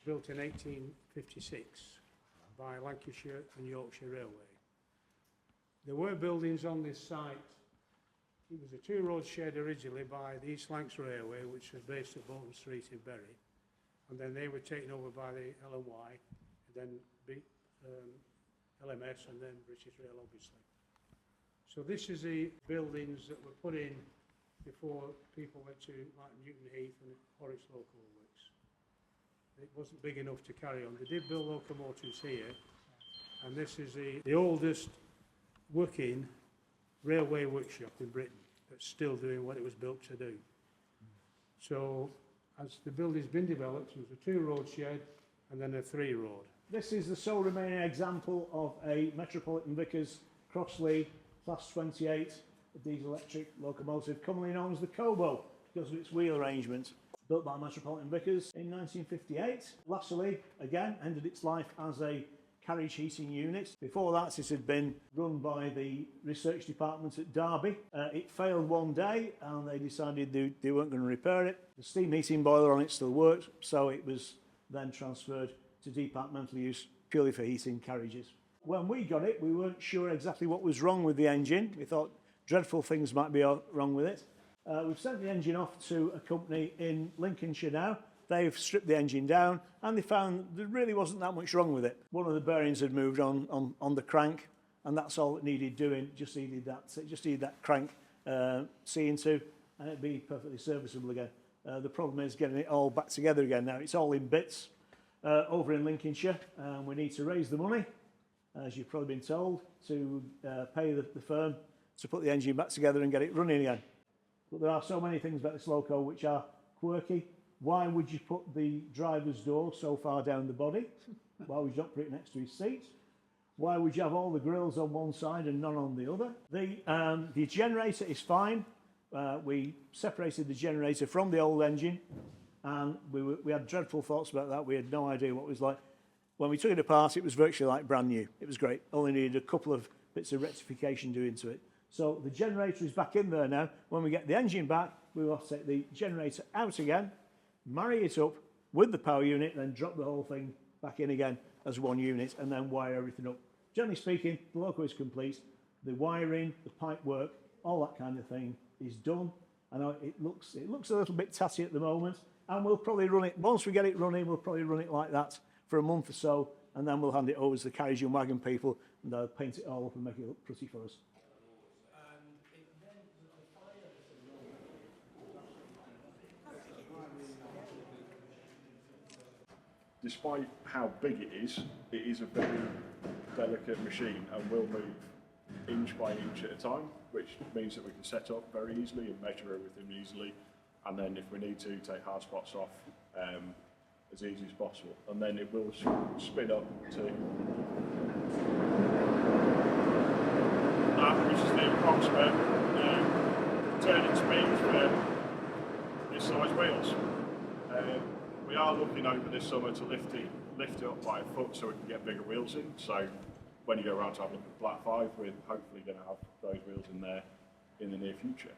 Built in 1856 by Lancashire and Yorkshire Railway. There were buildings on this site. It was a two-road shed originally by the East Lancs Railway, which was based at Bolton Street in Bury, and then they were taken over by the L&Y, and then LMS, and then British Rail, obviously. So this is the buildings that were put in before people went to like Newton Heath and Horwich Local Works. It wasn't big enough to carry on. They did build locomotives here, and this is the oldest working railway workshop in Britain that's still doing what it was built to do. So as the building's been developed, it was a two-road shed and then a three-road. This is the sole remaining example of a Metropolitan Vickers Crossley Class 28 diesel electric locomotive, commonly known as the Cobo because of its wheel arrangement. Built by Metropolitan Vickers in 1958. Lastly, again, ended its life as a carriage heating unit. Before that, it had been run by the research department at Derby. It failed one day and they decided they weren't going to repair it. The steam heating boiler on it still worked, so it was then transferred to departmental use purely for heating carriages. When we got it, we weren't sure exactly what was wrong with the engine. We thought dreadful things might be wrong with it. We've sent the engine off to a company in Lincolnshire now. They've stripped the engine down and they found there really wasn't that much wrong with it. One of the bearings had moved on the crank, and that's all it needed doing. It just needed that crank seeing to, and it'd be perfectly serviceable again. The problem is getting it all back together again now. It's all in bits over in Lincolnshire, and we need to raise the money, as you've probably been told, to pay the firm to put the engine back together and get it running again. But there are so many things about this loco which are quirky. Why would you put the driver's door so far down the body? Why would you not put it next to his seat? Why would you have all the grills on one side and none on the other? The generator is fine. We separated the generator from the old engine, and we had dreadful thoughts about that. We had no idea what it was like. When we took it apart, it was virtually like brand new. It was great. Only needed a couple of bits of rectification doing to it. So the generator is back in there now. When we get the engine back, we will have to take the generator out again, marry it up with the power unit, and then drop the whole thing back in again as one unit, and then wire everything up. Generally speaking, the loco is complete. The wiring, the pipe work, all that kind of thing is done. I know it looks a little bit tatty at the moment, and we'll probably run it, once we get it running, we'll probably run it like that for a month or so, and then we'll hand it over to the Carriage and Wagon people, and they'll paint it all up and make it look pretty for us. Despite how big it is a very delicate machine and will move inch by inch at a time, which means that we can set up very easily and measure everything easily, and then if we need to, take hard spots off as easy as possible. And then it will spin up to this is the approximate turning speed for this size wheels. We are looking over this summer to lift it up by a foot so we can get bigger wheels in. So when you go around to have a look at Black 5, we're hopefully going to have those wheels in there in the near future.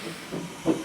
Thank you.